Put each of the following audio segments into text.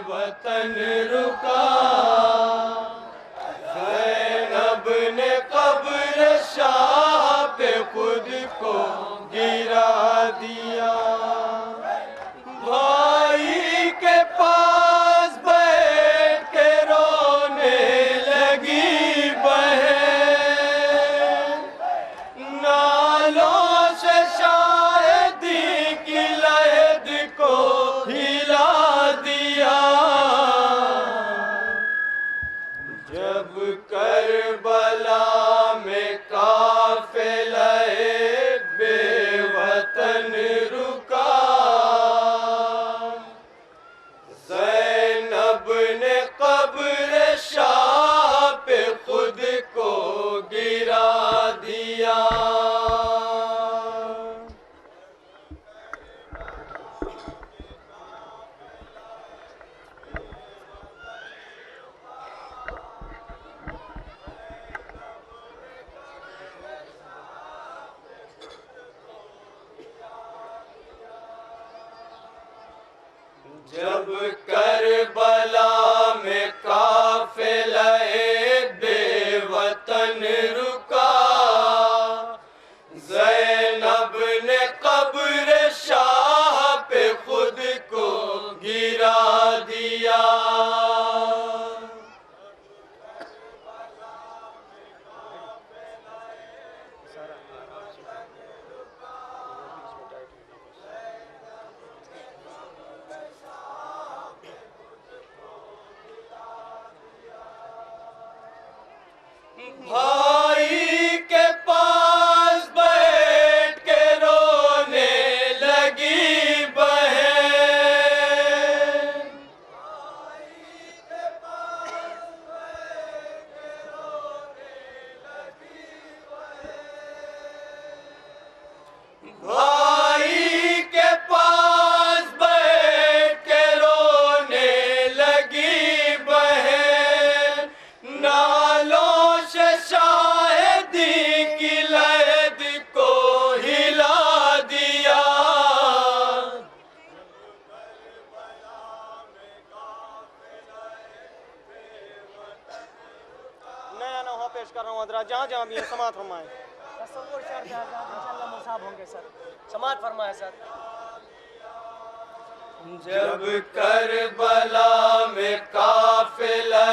वतन रुका, ज़ैनब ने कब्र शाह पे खुद को गिरा दिया। भाई के पास बैठ के रोने लगी बहन, नालों से शायदी की लहद को हिला दिया। जब करबला में काफिले बेवतन रुका, ज़ैनब ने कब्र शाह पे खुद को गिरा दिया। जब करबला में काफिले बेवतन रुका, ज़ैनब ने कब्र शाह पे खुद को गिरा दिया। भाई के पास बैठ के रोने लगी बहन, भाई के पास बैठ के रोने लगी बहन, नालों से शायदी की लहद को हिला दिया। नया नौहा पेश कर रहा हूँ हज़रात, जहाँ जहाँ भी है समात फरमाएं। तसव्वुर शर्त है इंशाअल्लाह मुसाब होंगे सर, समात फरमाए सर। जब करबला में काफिले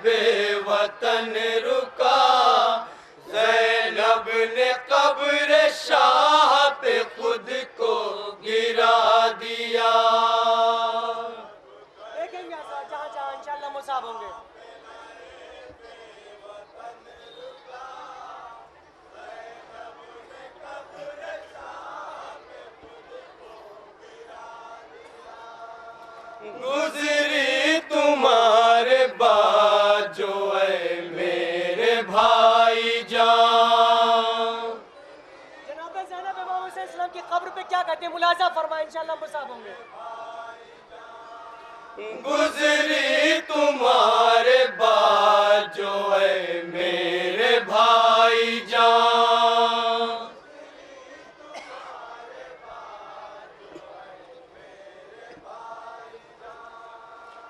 बेवतन रुका, ज़ैनब ने कब्र शाह पे खुद को गिरा दिया। देखेंगे सर जहाँ जहाँ इंशाअल्लाह मुसाब होंगे। गुजरी तुम्हारे बाद जो है मेरे भाई जान, जनाब ज़ैनब इमाम हुसैन सलाम की कब्र पे क्या कहते हैं मुलाजा फरमाए, इंशाअल्लाह मुसाब होंगे। गुजरी तुम्हारे बाद जो है मेरे भाई जान,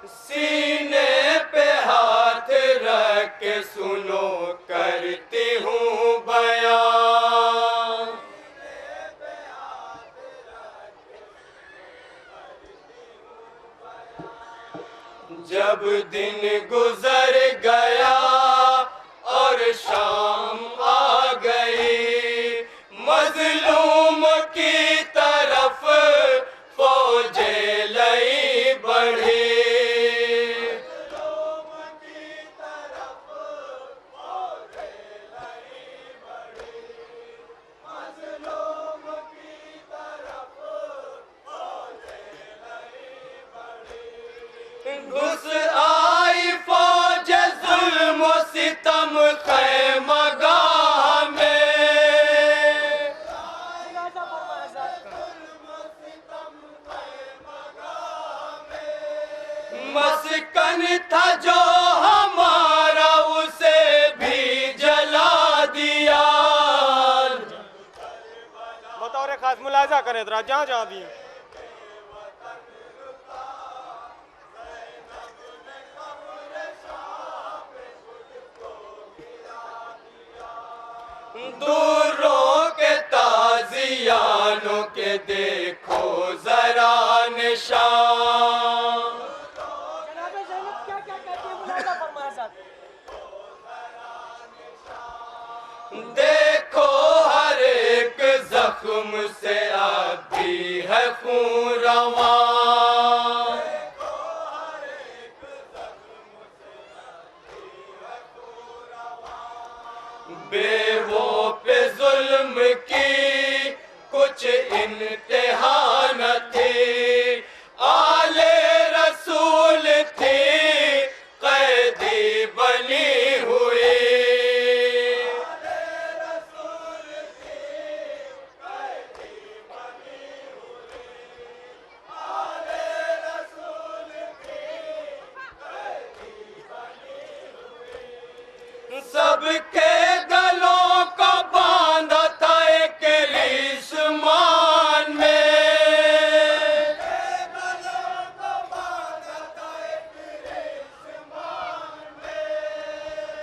सीने पे हाथ रख के सुनो करती हूँ बयान। जब दिन गुजर गया और शाम आ गई, मजलूम की तरफ फौजें लई बढ़ी। घुस आई फौज जुल्म सितम खैमगाह में, मस्कन था जो हमारा उसे भी जला दिया। बतौर खास मुलाजा करें जरा, जहाँ जहाँ भी दूरों के ताजियानों के देखो जरा निशान। जनाब ज़ैनब क्या क्या कहती है मुलाज़ा फरमाया साहब। देखो हर एक जख्म से अब भी है खून रवा। बेवों पे जुल्म की कुछ इंतहा न थी, आले रसूल थी कैदी बनी हुई। सबके गलों को बांधा था एक रिश्मान में।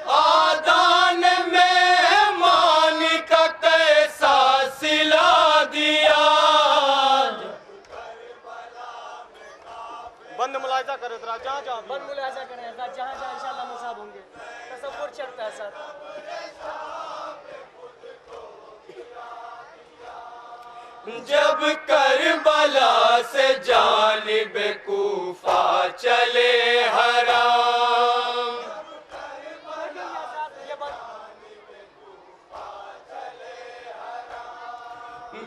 आदान में मानी का कैसा सिला दिया। बंद मुलाहिजा करें जरा, जहाँ जहाँ भी बंद मुलाज़ा करें हज़रत, जहाँ जहाँ इंशाल्लाह मुसाब होंगे। तसव्वुर चढ़ता है सर। जब करबला से जानिब कूफा चले हराम। ये बंद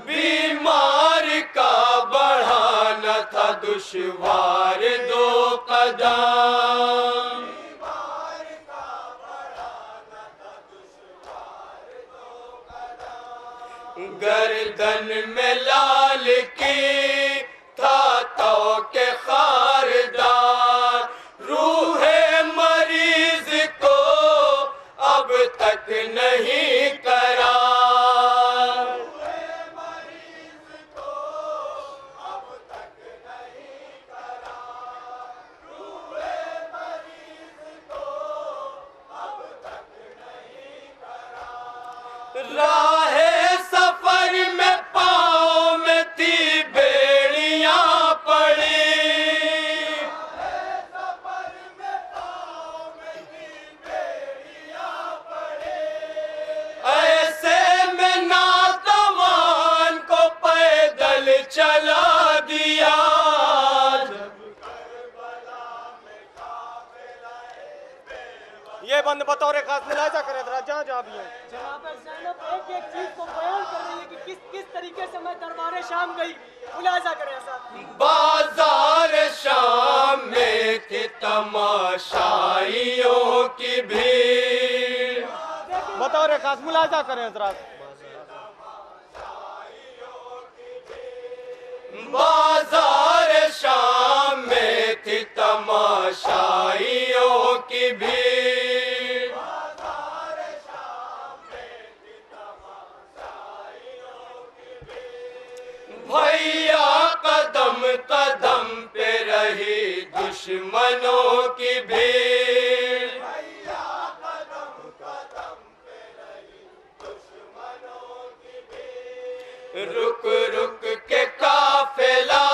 बीमार का बढ़ाना था दुश्वार दो कदम। गर्दन में लाल की था तो के खारदार। रूहे मरीज को अब तक नहीं करार। राहे सफर में पाँव में थी बेड़ियां पड़ी। ऐसे में नातवान को पैदल चला दिया। ये बंद बतौर खास मुलाहिजा करें जरा, जहाँ जहाँ भी हैं। जनाब ज़ैनब एक एक चीज़ को बयान कर रही है कि किस किस तरीके से मैं दरबार शाम गई। मुलाज़ा करें साहब। बाजार शाम में थी तमाशाइयों की भीड़। बतौर खास मुलाहिजा करें जरा। बाजार शाम में थी तमाशाइयों की भीड़। भैया कदम कदम पे रही दुश्मनों की भीड़। रुक रुक के काफिला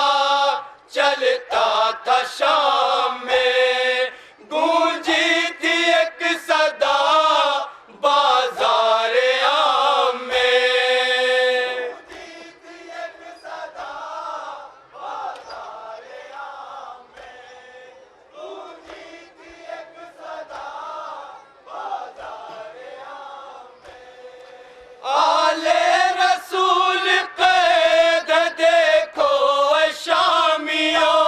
चलता था शाम में। गूंजी थी एक सदा बाजार आम में। आले रसूल कैद देखो ऐ शामियों।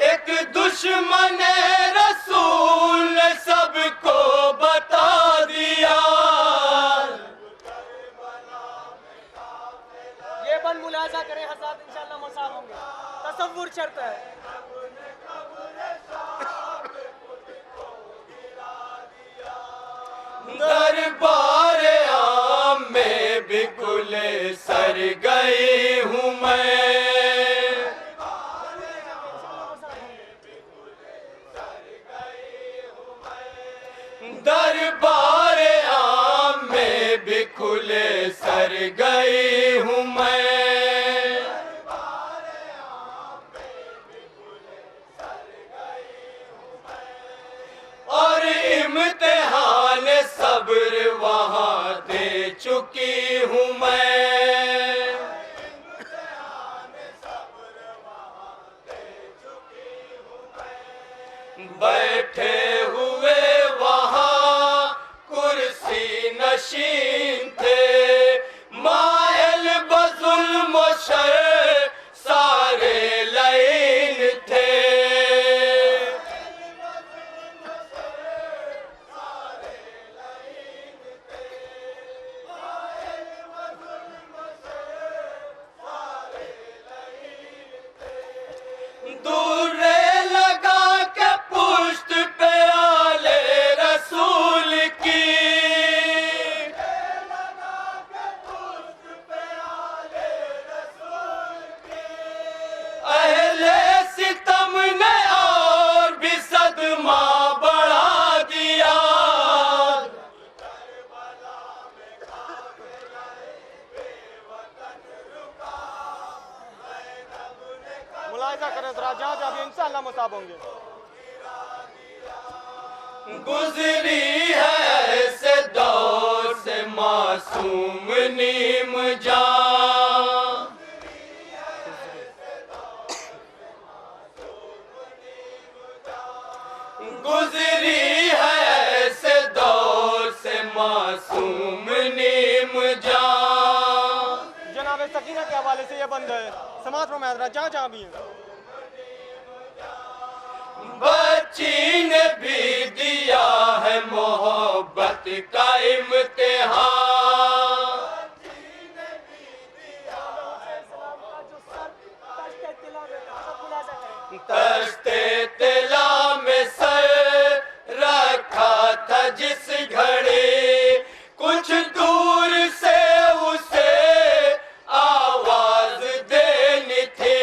एक दुश्मन रसूल ने सबको बता दिया। ये बंद मुलाज़ा करें हज़रत, इंशाल्लाह मुसाब होंगे। तसव्वुर चढ़ता है। दरबार आम में भी कुले सर गई हूँ मैं। खुले सर गई हूँ मैं, और इम्तिहान सब्र वहाँ दे चुकी हूँ मैं। बैठे हुए वहाँ कुर्सी नशीन थे, मायल बजुल्म शर सारे लाइन थे। दूर लगा के पुष्ट पे आले रसूल की, अहले सितम ने और भी सदमा बढ़ा दिया। मुलाहिजा करें जरा, जहाँ जहाँ भी इंशाअल्लाह मुसाब होंगे। गुजरी है ऐसे दौर से मासूम नीम जान, गुजरी है ऐसे दौर से मासूम नीम जान। जनाब सकीना के हवाले से ये बंद है, समाज में जरा, जहाँ जहाँ भी हैं। बच्ची ने भी दिया है मोहब्बत का इम्तिहान, तश्ते तिला में सर रखा था जिस घड़ी, कुछ दूर से उसे आवाज देनी थी।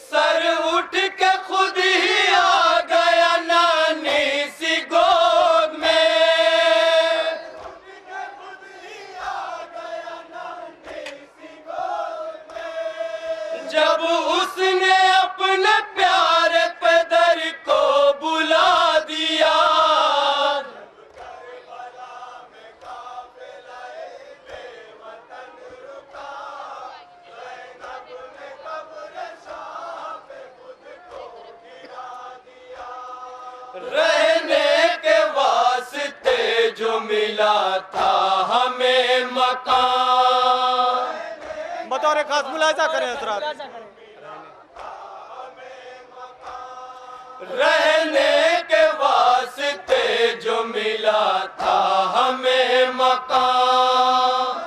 सर उठ के खुद ही आ गया नानी सी गोद में, जब उसने अपने प्यारे पैदर को बुला दिया। रहने के वास्ते जो मिला था हमें मकान, बतौर खास मुलाहिजा करें हजरात। रहने के वास्ते जो मिला था हमें मकान,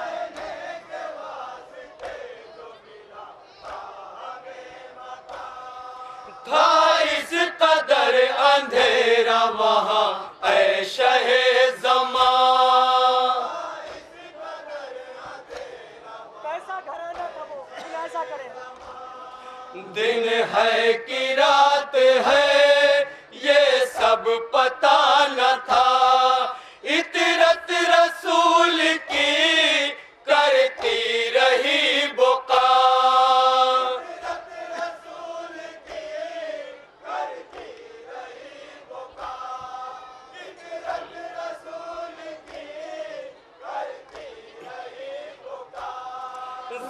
था इस कदर अंधेरा वहाँ ऐ शहे ज़मान। कैसा घराना था वो, मुलाहिजा करें। दिन है कि रात है ये सब पता न था, इतरत रसूल की करती रही बुका।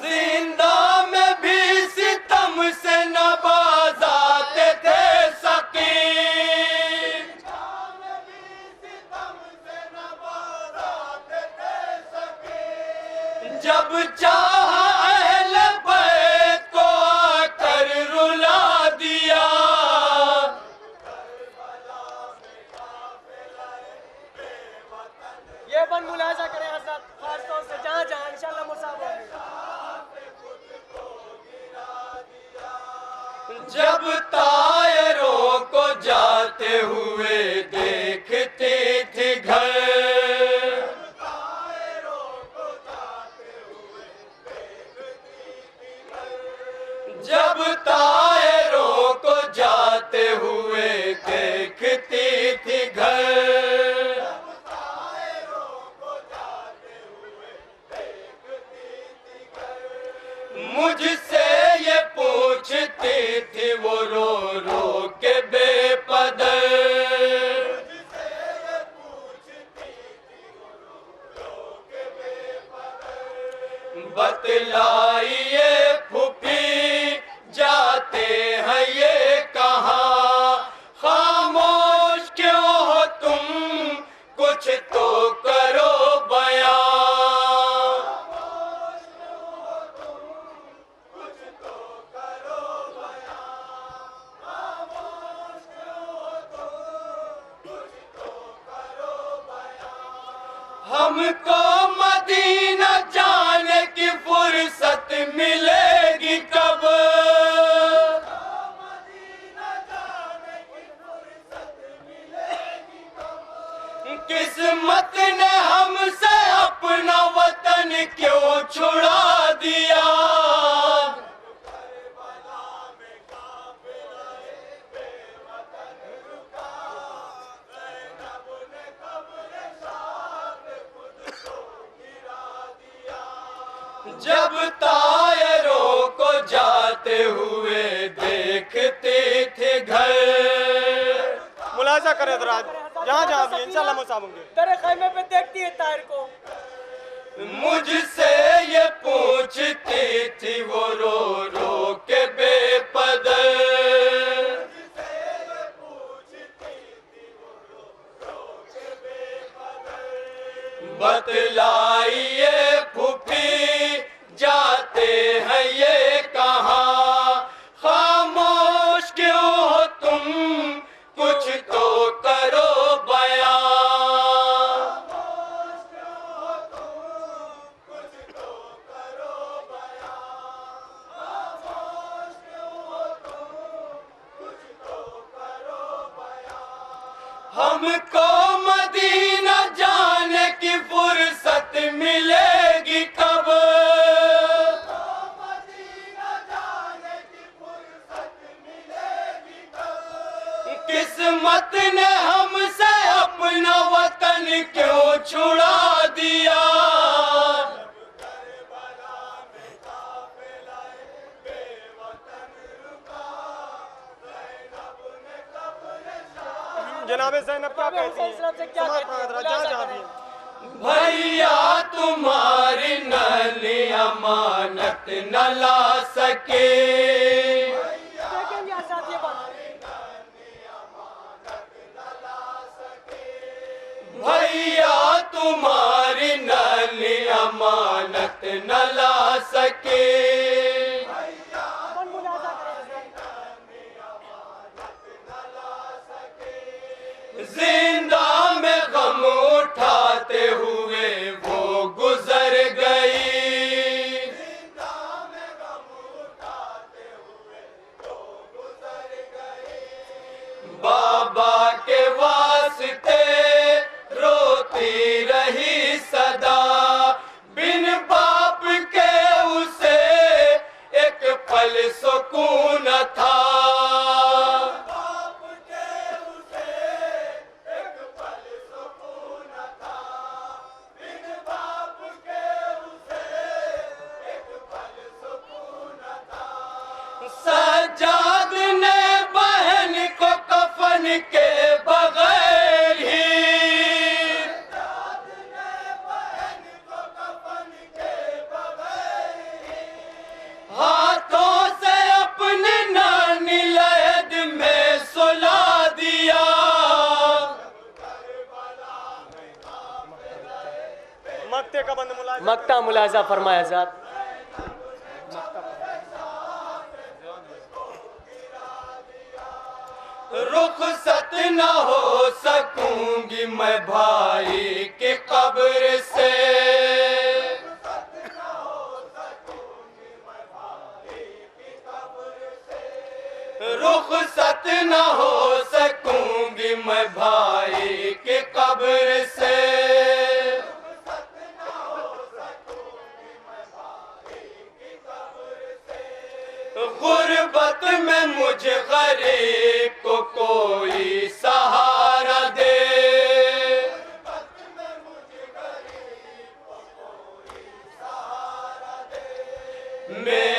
जिंदा में भी सितम से नवाजाते थे सकीन, जब चाहा अहले बैत को आकर रुला दिया। ये बन मुलाहिजा करें हजरत, खास तौर से जहाँ जहाँ इंशाअल्लाह मुसाब होंगे। जब तायरों को जाते हुए देखती थी घर, मुझसे ये पूछती थी वो रो रो के बेपदर, बतलाइए फूफी जाते हैं ये कहाँ, खामोश क्यों हो तुम, कुछ तो करो बयां। हमको मदीना जाने की फुर्सत मिलेगी कब, किस्मत ने हमसे अपना वतन क्यों छुड़ा दिया। जब तायरों को जाते हुए देखते थे घर, मुलाजा करें हजरात, जहाँ जहाँ भी इंशाल्लाह मुसाब होंगे। तेरे खैमे पे देखती है ताहिर को। मुझसे ये पूछती थी वो रो रो के बेपदर, बतलाइए फूफी जाते हैं ये कहाँ, खामोश क्यों हो तुम, कुछ तो करो बयां। हमको मदीना जाने की फुर्सत मिलेगी कब, किस्मत ने हमसे अपना वतन क्यों छुड़ा दिया। जनाबे ज़ैनब क्या कहती हैं? से क्या समात कहती हैं? हजरात, जहाँ जहाँ भी हैं। भैया तुम्हारी नली अमानत न ला सके, देखेंगे साथ ये बात। भैया तुम्हारी नली अमानत न ला सके, अपन मुलाजा करें हजरात। जिंदा में गम उठाते हुए वो गुजर गई, बाबा के वास्ते रोती रही सदा, बिन बाप के उसे एक पल सुकून था। सज्जाद ने बहन को कफन के बगैर ही, हाथों से अपने नानी लहद में सुला दिया। मक्ते का बंद मुलाजा। मक्ता मुलाजा फरमाया हजरात। रुखसत न हो सकूंगी मैं भाई की कब्र से, रुखसत न हो सकूंगी मैं भाई की कब्र से, गुर्बत में मुझे गरीब को कोई सहारा दे, मेरे